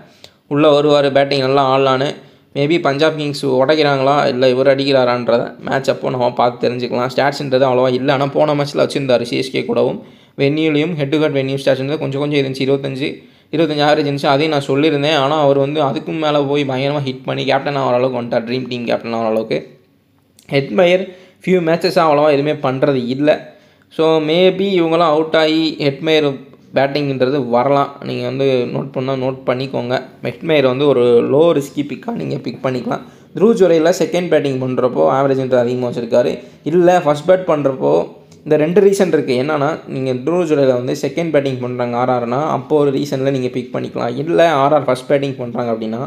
உள்ளே வருவார், பேட்டிங் நல்லா ஆடலான்னு. மேபி பஞ்சாப் கிங்ஸ் உடைக்கிறாங்களா இல்லை இவர் அடிக்கிறாரான்றதை மேட்ச் அப்போ நம்ம பார்த்து தெரிஞ்சுக்கலாம். ஸ்டாட்ஸ்ன்றது அவ்வளோவா இல்லை, ஆனால் போன மேட்ச்சில் வச்சுருந்தார் சிஎஸ்கே கூடவும். வென்யூலையும் head to head venue stats கொஞ்சம் இருந்துச்சு, 25 ஆவரேஜ் இருந்துச்சு, அதையும் நான் சொல்லியிருந்தேன். ஆனால் அவர் அதுக்கும் மேலே போய் பயங்கரமாக ஹிட் பண்ணி கேப்டன் ஆகிற அளவுக்கு வந்துட்டார், ட்ரீம் டீம் கேப்டன் ஆகிற அளவுக்கு. ஹெட்மயர் ஃபியூ மேட்சஸாக அவ்வளோவா எதுவுமே பண்ணுறது இல்லை. ஸோ மேபி இவங்களாம் அவுட் ஆகி ஹெட்மயர் பேட்டிங்கிறது வரலாம். நீங்கள் நோட் பண்ணிக்கோங்க. ஹெட்மயர் ஒரு லோ ரிஸ்கி பிக்காக நீங்கள் பிக் பண்ணிக்கலாம். த்ருவ் ஜுரேலில் செகண்ட் பேட்டிங் பண்ணுறப்போ ஆவரேஜ்ன்றது அதிகமாக வச்சுருக்காரு. இல்லை ஃபஸ்ட் பேட் பண்ணுறப்போ இந்த 2 ரீசன் இருக்குது. என்னன்னா, நீங்கள் த்ருவ் ஜுரேலில் செகண்ட் பேட்டிங் பண்ணுறாங்க ஆர்ஆர்னா, அப்போது ஒரு ரீசனில் நீங்கள் பிக் பண்ணிக்கலாம். இல்லை ஆர்ஆர் ஃபஸ்ட் பேட்டிங் பண்ணுறாங்க அப்படின்னா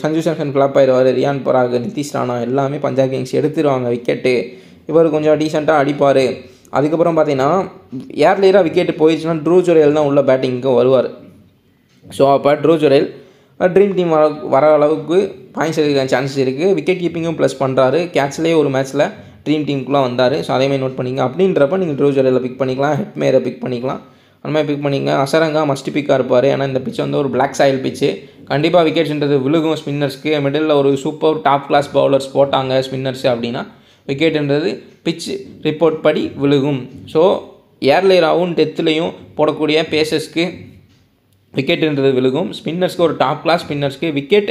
சஞ்சு சாம்சன் ஃப்ளாப் ஆயிடுவார், ரியான் பராக், நிதிஷ் ராணா எல்லாமே பஞ்சாப் கிங்ஸ் எடுத்துருவாங்க விக்கெட்டு. இவர் கொஞ்சம் டீசெண்டாக அடிப்பார். அதுக்கப்புறம் பார்த்தீங்கன்னா ஏர்லியராக விக்கெட்டு போயிடுச்சுன்னா த்ருவ் ஜுரேல் தான் உள்ள பேட்டிங்க்கு வருவார். ஸோ அப்போ த்ருவ் ஜுரேல் ட்ரீம் டீம் வர அளவுக்கு பாயிண்ட்ஸ் எடுக்க சான்சஸ் இருக்குது. விக்கெட் கீப்பிங்கும் ப்ளஸ் பண்ணுறாரு, கேட்ச்லேயே ஒரு மேட்ச்சில் ட்ரீம் டீமுக்குள்ளே வந்தார். ஸோ அதேமாதிரி நோட் பண்ணிங்க. அப்படின்றப்ப நீங்கள் த்ருவ் ஜுரேலில் பிக் பண்ணிக்கலாம், ஹெட்மேரை பிக் பண்ணிக்கலாம், அந்த மாதிரி பிக் பண்ணிங்க. அசரங்கா மஸ்ட் பிக்காக இருப்பார், ஏன்னா இந்த பிச் ஒரு பிளாக் சாயில் பிச்சு, கண்டிப்பாக விக்கெட்ஸ்ன்றது விழுகும் ஸ்பின்னர்ஸ்க்கு. மிடில் ஒரு சூப்பர் டாப் கிளாஸ் பவுலர்ஸ் போட்டாங்க ஸ்பின்னர்ஸ் அப்படின்னா விக்கெட்டுன்றது பிச் ரிப்போர்ட் படி விழுகும். ஸோ ஏர்லியராகவும் டெத்துலேயும் போடக்கூடிய பேசஸ்க்கு விக்கெட்டுன்றது விழுகும். ஸ்பின்னர்ஸ்க்கு ஒரு டாப் கிளாஸ் ஸ்பின்னர்ஸ்க்கு விக்கெட்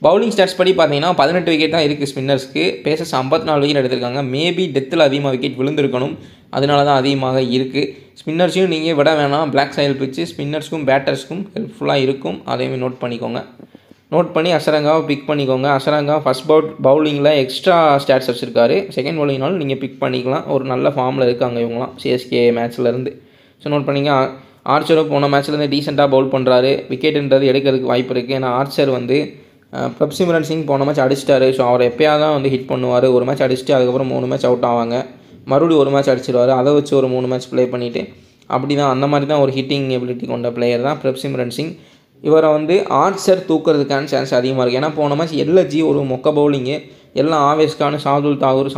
பவுலிங் ஸ்டாட்ஸ் படி பார்த்தீங்கன்னா 18 விக்கெட் தான் இருக்குது ஸ்பின்னர்ஸ்க்கு. பேசஸ் 54 விக்கெட் எடுத்திருக்காங்க. மேபி டெத்தில் அதிகமாக விக்கெட் விழுந்திருக்கணும், அதனால தான் அதிகமாக இருக்குது. ஸ்பின்னர்ஸையும் நீங்கள் விட வேணாம், பிளாக் சாயில் பிச்சு ஸ்பின்னர்ஸ்க்கும் பேட்டர்ஸ்க்கும் ஹெல்ப்ஃபுல்லாக இருக்கும், அதையுமே நோட் பண்ணிக்கோங்க. நோட் பண்ணி அசரங்காவை பிக் பண்ணிக்கோங்க. அசரங்கா ஃபஸ்ட் பவுலிங்கில் எக்ஸ்ட்ரா ஸ்டாட்ஸ் வச்சுருக்காரு, செகண்ட் பவுலிங்னாலும் நீங்கள் பிக் பண்ணிக்கலாம். ஒரு நல்ல ஃபார்மில் இருக்காங்க இவங்களாம் சிஎஸ்கே மேட்ச்லேருந்து. ஸோ நோட் பண்ணிங்க. ஆர்ச்சரும் போன மேட்ச்லேருந்து டீசெண்டாக பவுல் பண்ணுறாரு, விக்கெட்டுன்றது எடுக்கிறதுக்கு வாய்ப்பு இருக்குது. ஏன்னா ஆர்ச்சர் பிரப்சிம்ரன் சிங் போன மேட்ச் அடிச்சிட்டாரு. ஸோ அவர் எப்போயாவது தான் ஹிட் பண்ணுவார். ஒரு மேட்ச் அடிச்சுட்டு அதுக்கப்புறம் 3 மேட்ச் அவுட் ஆவாங்க, மறுபடியும் ஒரு மேட்ச் அடிச்சிடுவார், அதை வச்சு ஒரு 3 மேட்ச் ப்ளே பண்ணிவிட்டு அப்படி தான், அந்த மாதிரி தான் ஒரு ஹிட்டிங் எபிலிட்டி கொண்ட பிளேயர் தான் பிரப்சிம்ரன் சிங். இவரை ஆர்ச்சர் தூக்கிறதுக்கான சான்ஸ் அதிகமாக இருக்குது. ஏன்னா போன மேட்ச் எல்எஸ்ஜி ஒரு மொக்க பவுலிங்கு, எல்லாம் ஆவேஸ்கான சாதுல் தாகூர்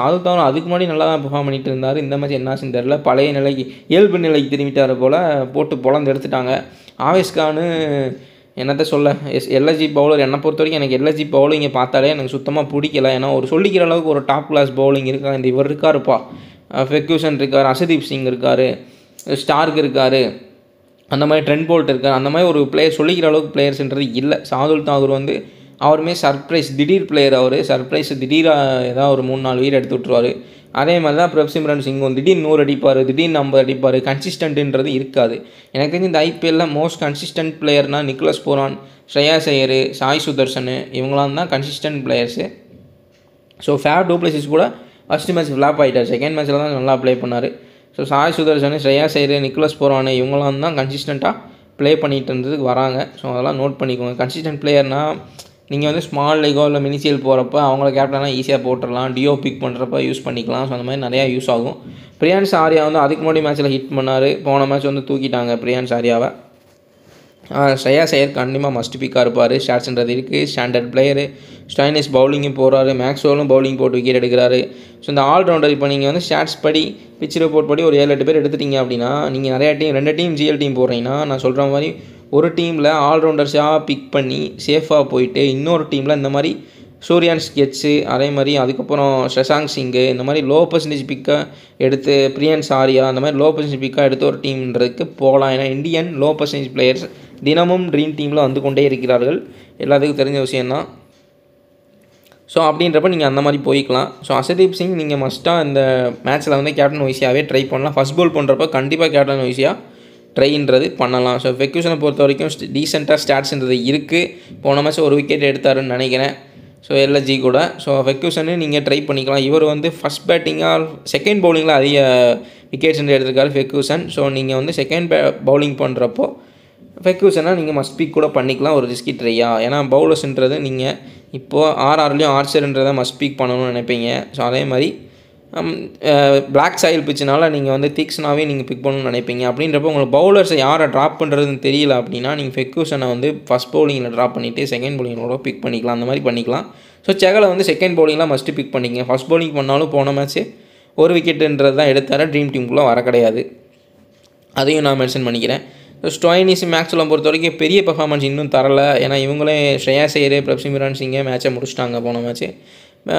அதுக்கு முன்னாடி நல்லா தான் பெர்ஃபார்ம் பண்ணிட்டு இருந்தார். இந்த மேட்ச் என்னாச்சுன்னு தெரில, பழைய நிலைக்கு இயல்பு நிலைக்கு திரும்பிட்டார் போல், போட்டு பொழந்து எடுத்துட்டாங்க. ஆவேஸ்கானு என்னத்தை சொல்ல, எல்எஸ்ஜி பவுலர் என்னை பொறுத்த வரைக்கும் எனக்கு எல்எஸ்ஜி பவுலிங்கை பார்த்தாலே எனக்கு சுத்தமாக பிடிக்கல. ஏன்னா ஒரு சொல்லிக்கிற அளவுக்கு ஒரு டாப் கிளாஸ் பவுலிங் இருக்கா, இந்த இவர் இருக்காருப்பா, ஃபெர்கூசன் இருக்கார், ஹர்ஷதீப் சிங் இருக்கார், ஸ்டார்க் இருக்கார், அந்த மாதிரி ட்ரெண்ட் போல்ட் இருக்கார், அந்த மாதிரி ஒரு பிளேயர் சொல்லிக்கிற அளவுக்கு பிளேயர்ஸ்ன்றது இல்லை. சாதுல் தாகூர் அவருமே சர்ப்ரைஸ் திடீர் பிளேயர், சர்ப்ரைஸ் திடீராக ஏதாவது ஒரு 3-4 விக்கெட் எடுத்து விட்ருவார். அதே மாதிரி தான் பிரப்சிம்ரன் சிங்கும் திடீர்னு 100 அடிப்பார், திடீர்னு 50 அடிப்பார், கன்சிஸ்டன்ட்டுன்றது இருக்காது. எனக்கு தெரிஞ்சு இந்த ஐபிஎல்லில் மோஸ்ட் கன்சிஸ்டன்ட் பிளேயர்னால் நிக்கோலஸ் பூரான், ஸ்ரேயாஸ் ஐயர், சாய் சுதர்சன் இவங்களாம் தான் consistent players. So Faf du Plessis கூட ஃபஸ்ட்டு மேட்ச் ஃப்ளாப் ஆகிட்டார், செகண்ட் மேட்ச்சில் தான் நல்லா ப்ளே பண்ணார். So Sai Sudharsan, Shreyas Iyer, Nicholas Pooran இவங்களாம் தான் கன்சிஸ்டண்ட்டாக ப்ளே பண்ணிட்டு இருந்ததுக்கு வராங்க. ஸோ அதெல்லாம் நோட் பண்ணிக்கோங்க. கன்சிஸ்டன்ட் பிளேயர்னால் நீங்கள் ஸ்மால் லீகோ இல்லை மினிசியல் போகிறப்ப அவங்கள கேப்டனாக ஈஸியாக போட்டுடலாம், டிஓ பிக் பண்ணுறப்ப யூஸ் பண்ணிக்கலாம். ஸோ அந்த மாதிரி நிறையா யூஸ் ஆகும். பிரியான்ஸ் ஆர்யா அதுக்கு முன்னாடி மேட்ச்சில் ஹிட் பண்ணார், போன மேட்ச் தூக்கிட்டாங்க பிரியான்ஸ் ஆர்யாவை. ஸ்ரேயாஸ் ஐயர் கண்டிப்பாக மஸ்ட் பிக்காக இருப்பார், ஸ்டாட்ஸ்ன்றது இருக்குது, ஸ்டாண்டர்ட் பிளேயரு. ஸ்டைனிஸ் பவுலிங்கும் போகிறாரு, மேக்ஸ்வெலும் பவுலிங் போட்டு விக்கெட் எடுக்கிறாரு. ஸோ இந்த ஆல்ரவுண்டர் இப்போ நீங்கள் ஸ்டாட்ஸ் படி பிச் ரிப்போர்ட் படி ஒரு 7-8 பேர் எடுத்துட்டீங்க அப்படின்னா, நீங்கள் நிறையா டீம் 2 டீம் ஜிஎல் டீம் போடுறீங்கன்னா, நான் சொல்கிற மாதிரி ஒரு டீமில் ஆல்ரவுண்டர்ஸாக பிக் பண்ணி சேஃபாக போயிட்டு, இன்னொரு டீமில் இந்த மாதிரி சூர்யான் ஸ்கெட்ஸு, அதே மாதிரி அதுக்கப்புறம் ஷஷாங்க் சிங்கு, இந்த மாதிரி லோ பர்சன்டேஜ் பிக்காக எடுத்து பிரியன்ஸ் ஆர்யா, அந்த மாதிரி லோ பர்சன்டேஜ் பிக்காக எடுத்து ஒரு டீம்ன்றதுக்கு போகலாம். ஏன்னா இந்தியன் லோ பர்சன்டேஜ் பிளேயர்ஸ் தினமும் ட்ரீம் டீமில் கொண்டே இருக்கிறார்கள், எல்லாத்துக்கும் தெரிஞ்ச விஷயந்தான். ஸோ அப்படின்றப்ப நீங்கள் அந்த மாதிரி போய்க்கலாம். ஸோ ஹர்ஷதீப் சிங் நீங்கள் மஸ்ட்டாக இந்த மேட்ச்சில் கேப்டன் வைஸியாகவே ட்ரை பண்ணலாம். ஃபஸ்ட் பால் பண்ணுறப்ப கண்டிப்பாக கேப்டன் வைஸியாக ட்ரைன்றது பண்ணலாம். ஸோ ஃபெர்கூசனை பொறுத்த வரைக்கும் டீசெண்டாக ஸ்டாட்ஸ்ன்றது இருக்குது. போன மேட்ச் ஒரு விக்கெட் எடுத்தாருன்னு நினைக்கிறேன், ஸோ எல்எஸ்ஜி கூட. ஸோ ஃபெர்கூசனு நீங்கள் ட்ரை பண்ணிக்கலாம். இவர் ஃபஸ்ட் பேட்டிங்காக செகண்ட் பவுலிங்கில் அதிக விக்கெட்ஸ் எடுத்திருக்காரு ஃபெர்கூசன். ஸோ நீங்கள் செகண்ட் பவுலிங் பண்ணுறப்போ ஃபெர்கூசனை நீங்கள் மஸ்ட் பிக் கூட பண்ணிக்கலாம், ஒரு ரிஸ்கி ட்ரையாக. ஏன்னா பவுலர்ஸ்ன்றது நீங்கள் இப்போது ஆர்ஆர்லேயும் ஆர்ச்சர்ன்றதை மஸ்ட் பிக் பண்ணணும்னு நினைப்பீங்க. ஸோ அதே மாதிரி பிளாக் சாயில் பிச்சுனால நீங்கள் வந்து தீக்ஷனாவே நீங்கள் பிக் பண்ணணும்னு நினைப்பீங்க. அப்படின்றப்போ உங்களுக்கு பவுலர்ஸை யாரை ட்ராப் பண்ணுறதுன்னு தெரியல அப்படின்னா நீங்கள் ஃபெர்கூசனை வந்து ஃபஸ்ட் பவுலிங்கில் ட்ராப் பண்ணிவிட்டு செகண்ட் பவுலிங்கோட பிக் பண்ணிக்கலாம். அந்த மாதிரி பண்ணிக்கலாம். ஸோ செகலை வந்து செகண்ட் பவுலிங்கில் மஸ்ட்டு பிக் பண்ணிக்கங்க. ஃபஸ்ட் பவுலிங் பண்ணாலும் போன மேட்ச்சு ஒரு விக்கெட்டுன்றது தான் எடுத்தார், ட்ரீம் டீமுக்குள்ளே வர கிடையாது. அதையும் நான் மென்ஷன் பண்ணிக்கிறேன். ஸோ ஸ்டோயினிஸ் மேக்ஸ்வெல்லை பொறுத்த வரைக்கும் பெரிய பர்ஃபார்மன்ஸ் இன்னும் தரலை. ஏன்னா இவங்களே ஸ்ரேயாஸ் ஐயர், பிரப்சிம்ரன் சிங்கை மேட்சை முடிச்சிட்டாங்க போன மேட்ச்சு.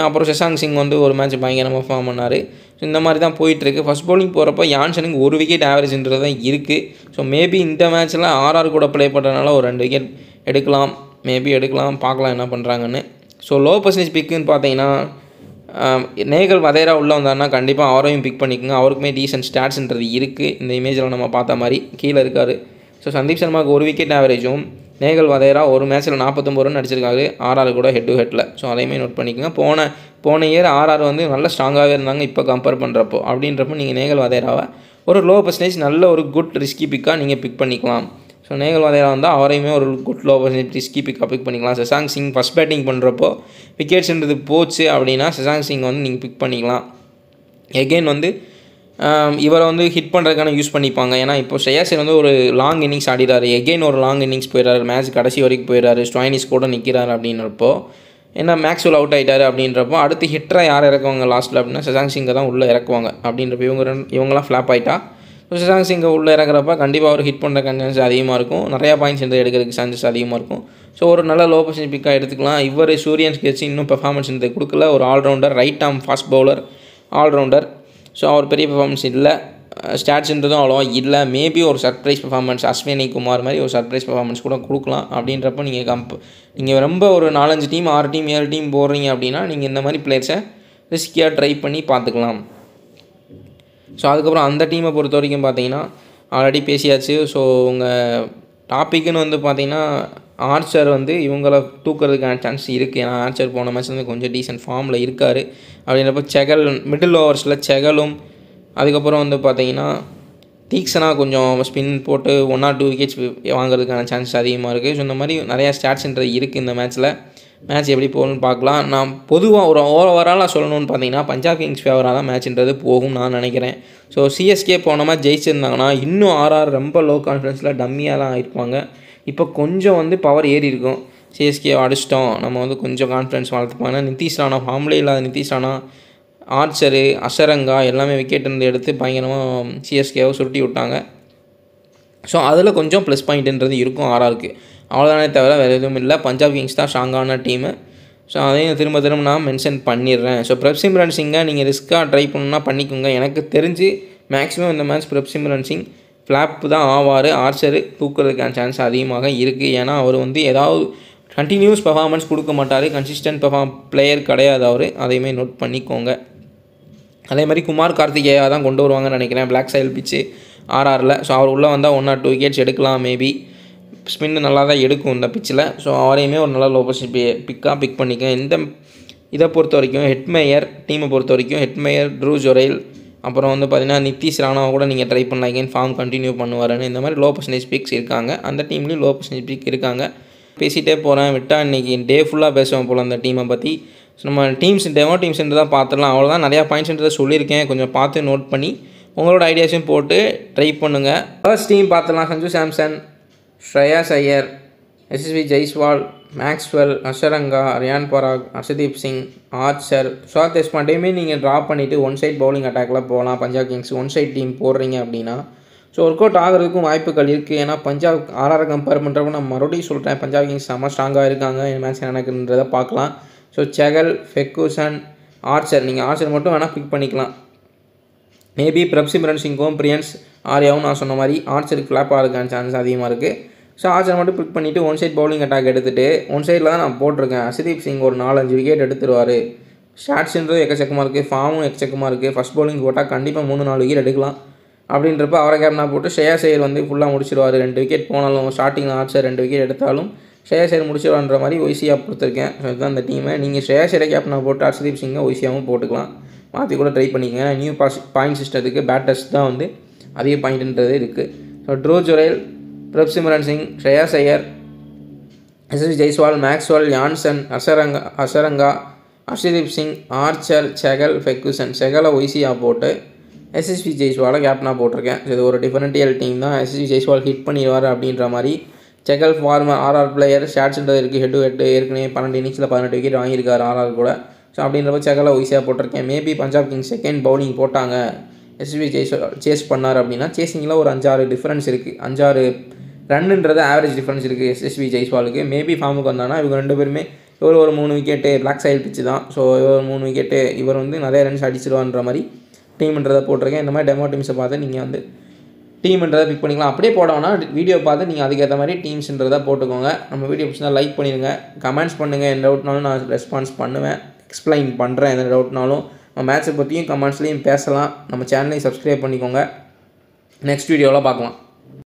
அப்புறம் சஷாங்க் சிங் வந்து ஒரு மேட்ச் பயங்கரமாக பர்ஃபார்ம் பண்ணார். ஸோ இந்த மாதிரி தான் போயிட்டுருக்கு. ஃபஸ்ட் பவுலிங் போகிறப்போ யான்சனுக்கு ஒரு விக்கெட் ஆவரேஜ்ன்றது தான் இருக்குது. ஸோ மேபி இந்த மேட்ச்சில் ஆர்ஆர் கூட ப்ளே பண்ணுறதுனால ஒரு 2 விக்கெட் எடுக்கலாம், மேபி எடுக்கலாம், பார்க்கலாம் என்ன பண்ணுறாங்கன்னு. ஸோ லோ பர்சன்டேஜ் பிக்குன்னு பார்த்தீங்கன்னா நேகல் வதேரா உள்ளே வந்தாருன்னா கண்டிப்பாக அவரையும் பிக் பண்ணிக்கோங்க. அவருக்குமே டீசென்ட் ஸ்டாட்ஸ்ன்றது இருக்குது. இந்த இமேஜில் நம்ம பார்த்த மாதிரி கீழே இருக்கார். ஸோ சந்தீப் சர்மாவுக்கு ஒரு விக்கெட் ஆவரேஜும், நேகல் வதேரா ஒரு மேட்ச்சில் 49 ரன் அடிச்சிருக்காரு ஆர்ஆர் கூட ஹெட் டு ஹெட்டில். ஸோ அதையுமே நோட் பண்ணிக்கோங்க. போன இயர் ஆர்ஆர் வந்து நல்ல ஸ்ட்ராங்காகவே இருந்தாங்க இப்போ கம்பேர் பண்ணுறப்போ. அப்படின்றப்போ நீங்கள் நேகல் வதேராவை ஒரு லோ பர்சன்டேஜ் நல்ல ஒரு குட் ரிஸ்கி பிக்காக நீங்கள் பிக் பண்ணிக்கலாம். ஸோ நேகல் வதேரா வந்தால் அவரையுமே ஒரு குட் லோ பர்சன்டேஜ் ரிஸ்கி பிக்காக பிக் பண்ணிக்கலாம். சஷாங்க் சிங் ஃபஸ்ட் பேட்டிங் பண்ணுறப்போ விக்கெட்ஸ்ன்றது போச்சு அப்படின்னா சஷாங்க் சிங் வந்து நீங்கள் பிக் பண்ணிக்கலாம். எகெயின் வந்து இவரை வந்து ஹிட் பண்ணுறதுக்கான யூஸ் பண்ணிப்பாங்க. ஏன்னா இப்போ ஸ்ரேயாஸ் ஐயர் வந்து ஒரு லாங் இன்னிங்ஸ் ஆடிறாரு, எகெயின் ஒரு லாங் இன்னிங்ஸ் போயிடுறாரு, மேட்ச் கடைசி வரைக்கும் போயிடுறாரு, ஸ்டோயினிஸ் கூட நிற்கிறாரு. அப்படின்றப்போ ஏன்னா மேக்ஸ்வெல் அவுட் ஆகிட்டாரு. அப்படின்றப்போ அடுத்து ஹிட்டராக யார் இறக்குவாங்க லாஸ்ட்டில் அப்படின்னா சஷாங்க் சிங்கை தான் உள்ளே இறக்குவாங்க. அப்படின்றப்போ இவங்களாம் ஃப்ளாப் ஆகிட்டா ஸோ சஷாங்க் சிங்கை உள்ளே இறக்குறப்ப கண்டிப்பாக அவர் ஹிட் பண்ணுற சான்சஸ் அதிகமாக இருக்கும், நிறையா பாயிண்ட்ஸ் எடுக்கிறதுக்கு சான்சஸ் அதிகமாக இருக்கும். ஸோ ஒரு நல்ல லோ பர்சன்டேஜ் பிக்காக எடுத்துக்கலாம். இவர் சூரியன் ஸ்கெட்ச் இன்னும் பெர்ஃபார்மன்ஸ் கொடுக்கல. ஒரு allrounder, right arm fast bowler allrounder. So அவர் பெரிய பெர்ஃபார்மன்ஸ் இல்லை, ஸ்டாட்ஸ்ன்றதும் அவ்வளோவா இல்லை. மேபி ஒரு சர்ப்ரைஸ் பெர்ஃபார்மன்ஸ் அஸ்வினி குமார் மாதிரி ஒரு சர்ப்ரைஸ் பெர்ஃபார்மன்ஸ் கூட கொடுக்கலாம். அப்படின்றப்போ நீங்கள் ரொம்ப ஒரு 4-5 டீம் 6 டீம் 7 டீம் போடுறீங்க அப்படின்னா நீங்கள் இந்த மாதிரி பிளேயர்ஸை ரிஸ்கியாக ட்ரை பண்ணி பார்த்துக்கலாம். ஸோ அதுக்கப்புறம் அந்த டீமை பொறுத்த வரைக்கும் பார்த்தீங்கன்னா ஆல்ரெடி பேசியாச்சு. ஸோ உங்கள் டாப்பிக்குன்னு வந்து பார்த்தீங்கன்னா ஆர்ச்சர் வந்து இவங்களை தூக்கிறதுக்கான சான்ஸ் இருக்குது. ஏன்னா ஆர்ச்சர் போன மேட்ச் வந்து கொஞ்சம் டீசென்ட் ஃபார்மில் இருக்கார். அப்படின்றப்போ செகல் மிடில் ஓவர்ஸில் செகலும், அதுக்கப்புறம் வந்து பார்த்தீங்கன்னா தீக்ஷனா கொஞ்சம் ஸ்பின் போட்டு 1 or 2 விக்கெட்ஸ் வாங்குறதுக்கான சான்ஸ் அதிகமாக இருக்குது. ஸோ இந்த மாதிரி நிறையா ஸ்டாட்ஸ்ன்றது இருக்குது இந்த மேட்ச்சில். மேட்ச் எப்படி போகணும்னு பார்க்கலாம். நான் பொதுவாக ஒரு ஓவராலாக சொல்லணும்னு பார்த்தீங்கன்னா பஞ்சாப் கிங்ஸ் ஃபேவராக தான் மேட்ச்ன்றது போகும் நான் நினைக்கிறேன். ஸோ சிஎஸ்கே போன மாதிரி ஜெயிச்சிருந்தாங்கன்னா இன்னும் ஆர்ஆர் ரொம்ப லோ கான்ஃபிடன்ஸில் டம்மியாக தான் ஆயிருப்பாங்க. இப்போ கொஞ்சம் வந்து பவர் ஏறி இருக்கும். சிஎஸ்கே அடிச்சிட்டோம், நம்ம வந்து கொஞ்சம் கான்ஃபிடன்ஸ் வளர்த்துப்பாங்க. நிதிஷ் ராணா ஃபார்ம்லேயே இல்லாத நிதிஷ் ராணா, ஆர்ச்சரு, அசரங்கா எல்லாமே விக்கெட் இருந்து எடுத்து பயங்கரமாக சிஎஸ்கேவை சுருட்டி விட்டாங்க. ஸோ அதில் கொஞ்சம் ப்ளஸ் பாயிண்ட்டுன்றது இருக்கும் ஆர்ஆருக்கு. அவ்வளோதானே தவிர வேறு எதுவும் இல்லை. பஞ்சாப் கிங்ஸ் தான் ஸ்ட்ராங்கான டீமு. ஸோ அதையும் திரும்ப நான் மென்ஷன் பண்ணிடுறேன். ஸோ பிரப்சிம்ரன் சிங்கை நீங்கள் ரிஸ்க்காக ட்ரை பண்ணணுன்னா பண்ணிக்கோங்க. எனக்கு தெரிஞ்சு மேக்ஸிமம் இந்த மேட்ச் பிரப்சிம்ரன் சிங் ஃப்ளாப் தான் ஆவார். ஆர்ச்சரு தூக்குறதுக்கான சான்ஸ் அதிகமாக இருக்குது. ஏன்னா அவர் வந்து ஏதாவது கண்டினியூஸ் பெர்ஃபார்மன்ஸ் கொடுக்க மாட்டார், கன்சிஸ்டன்ட் பிளேயர் கிடையாது அவர். அதையுமே நோட் பண்ணிக்கோங்க. அதே மாதிரி குமார் கார்த்திகேயா தான் கொண்டு வருவாங்கன்னு நினைக்கிறேன் பிளாக் சாயில் பிச்சு ஆர்ஆரில். ஸோ அவர் உள்ளே வந்தால் 1 or 2 விக்கெட்ஸ் எடுக்கலாம். மேபி ஸ்பின்னு நல்லா தான் எடுக்கும் இந்த பிச்சில். ஸோ அவரையுமே ஒரு நல்ல லோ பர்சன்டேஜ் பிக்காக பிக் பண்ணிக்க. இதை பொறுத்த வரைக்கும் ஹெட்மேயர் டீமை பொறுத்த வரைக்கும் ஹெட்மேயர், ட்ரூ ஜொரைல், அப்புறம் வந்து பார்த்தீங்கன்னா நிதிஷ் ராணாவை கூட நீங்கள் ட்ரை பண்ணலாம். எகெயின் ஃபார்ம் கண்டினியூ பண்ணுவாருன்னு இந்த மாதிரி லோ பர்சன்டேஜ் பிக்ஸ் இருக்காங்க. அந்த டீம்லேயும் லோ பர்சன்டேஜ் பிக் இருக்காங்க. பேசிகிட்டே போகிறேன், விட்டால் இன்றைக்கி டே ஃபுல்லாக பேசுவோம் போல் அந்த டீமை பற்றி. ஸோ நம்ம டெமோ டீம்ஸ்ன்றது தான் பார்த்துடலாம். அவ்வளோதான், நிறையா பாயிண்ட்ஸ்ன்றதை சொல்லியிருக்கேன். கொஞ்சம் பார்த்து நோட் பண்ணி உங்களோட ஐடியாஸையும் போட்டு ட்ரை பண்ணுங்கள். ஃபர்ஸ்ட் டீம் பார்த்துடலாம். Sanju Samson, Shreyas Iyer, SSV Jaiswal, Maxwell, Hasaranga, Riyan Parag, Harshdeep Singh, Archer, Tushar தேஷ்பாண்டேயுமே நீங்கள் ட்ராப் பண்ணிவிட்டு ஒன் சைட் பவுலிங் அட்டாக்கில் போகலாம். Punjab Kings one side team போடுறீங்க அப்படின்னா ஸோ ஒர்க் அவுட் ஆகிறதுக்கும் வாய்ப்புகள் இருக்குது. ஏன்னா பஞ்சாப் ஆர்ஆரை கம்பேர் பண்ணுறப்போ நான் மறுபடியும் சொல்கிறேன், பஞ்சாப் கிங்ஸ் செம்ம ஸ்ட்ராங்காக இருக்காங்க. இந்த மேட்ச் எனக்குன்றதை பார்க்கலாம். ஸோ செகல், ஃபெர்கூசன், ஆர்ச்சர், நீங்கள் ஆர்ச்சர் மட்டும் வேணால் பிக் பண்ணிக்கலாம். மேபி பிரப்சிம்ரன் சிங்கும் பிரியன்ஸ் ஆர்யாவும் நான் சொன்ன மாதிரி ஆர்ச்சருக்கு ஃப்ளாப் ஆகிறதுக்கான சான்ஸ் அதிகமாக இருக்குது. ஸோ ஆர்ச்சர் மட்டும் பிக் பண்ணிவிட்டு ஒன் சைட் பவுலிங் அட்டாக் எடுத்துகிட்டு ஒன் சைடில் தான் நான் போட்டிருக்கேன். ஹர்ஷதீப் சிங் ஒரு 4-5 விக்கெட் எடுத்துருவார். ஸ்டாட்ஸ்ன்றது எக்கச்சக்கமாக இருக்குது, ஃபார்மும் எக்கச்சக்கமாக இருக்குது. ஃபஸ்ட் பவுலிங் போட்டால் கண்டிப்பாக 3-4 விக்கெட் எடுக்கலாம். அப்படின்றப்ப அவரை கேப்னா போட்டு ஸ்ரேயாஸ் ஐயர் வந்து ஃபுல்லாக முடிச்சிடுவார். 2 விக்கெட் போனாலும் ஸ்டார்டிங்கில் ஆர்ச்சர் 2 விக்கெட் எடுத்தாலும் ஸ்ரேயாஸ் ஐயர் முடிச்சிடுவான்ற மாதிரி ஒய்சியாக கொடுத்துருக்கேன். ஸோ இதுதான் அந்த டீமை. நீங்கள் ஸ்ரேயாஸ் ஐயரை கேப்னா போட்டு ஹர்ஷதீப் சிங்கை ஒய்சியாகவும் போட்டுக்கலாம். மாற்றி கூட ட்ரை பண்ணிக்கங்க. நியூ பாயிண்ட் சிஸ்டத்துக்கு பேட்டர்ஸ் தான் வந்து அதிக பாயிண்ட்ன்றது இருக்குது. So Dhruv Jurel, Prabhsimran Singh, Shreyas Iyer, SSV Jaiswal, Maxwell, Jansen, Hasaranga, Harshdeep Singh, Archer, Chahal, Ferguson. செகலை ஒய்சியாக போட்டு எஸ்எஸ்வி ஜெய்ஸ்வாலை கேப்டனாக போட்டிருக்கேன். இது ஒரு டிஃபரெண்டியல் டீம் தான். எஸ்எஸ்வி ஜெய்ஸ்வால் ஹிட் பண்ணிடுவார் அப்படின்ற மாதிரி. செகல் ஃபார்மர் ஆர்ஆர் பிளேயர், ஷாட்ஸ்ன்றது இருக்குது, ஹெட் டு ஹெட் ஏற்கனவே 12 இன்னிங்ஸில் 18 விக்கெட் வாங்கியிருக்காரு ஆர்ஆர் கூட. ஸோ அப்படின்றப்ப செகலை ஒய்சியாக போட்டிருக்கேன். Maybe Punjab Kings second bowling போட்டாங்க, எஸ்எஸ்வி ஜெய்ஸ்வால் சேஸ் பண்ணார் அப்படின்னா சேசிங்கில் ஒரு 5-6 டிஃப்ரென்ஸ் இருக்குது. 5-6 ரன்னுன்றது ஆவரேஜ் டிஃப்ரென்ஸ் இருக்குது எஸ்எஸ்வி ஜெய்ஸ்வாலுக்கு. மேபி ஃபார்முக்கு வந்தாங்கன்னா இவங்க 2 பேருமே இவர் ஒரு 3 விக்கெட்டு, பிளாக் சைல் பிச்சு தான். ஸோ இவர் 3 விக்கெட்டு, இவர் நிறைய ரன்ஸ் அடிச்சிடுவான்ற மாதிரி டீம்ன்றதை போட்டிருக்கேன். இந்த மாதிரி டெமோ டீம்ஸை பார்த்து நீங்கள் டீம்ன்றதை பிக் பண்ணிக்கலாம். அப்படியே போடணும்னா வீடியோ பார்த்து நீங்கள் அதுக்கேற்ற மாதிரி டீம்ஸ்ன்றதை போட்டுக்கோங்க. நம்ம வீடியோ பிடிச்சா லைக் பண்ணிடுங்க, கமெண்ட்ஸ் பண்ணுங்கள். எந்த டவுட்னாலும் நான் ரெஸ்பான்ஸ் பண்ணுவேன், எக்ஸ்பிளைன் பண்ணுறேன். எந்த டவுட்னாலும் நம்ம மேட்ச்சை பற்றியும் கமெண்ட்ஸ்லேயும் பேசலாம். நம்ம சேனலையும் சப்ஸ்கிரைப் பண்ணிக்கோங்க. நெக்ஸ்ட் வீடியோவில் பார்க்கலாம்.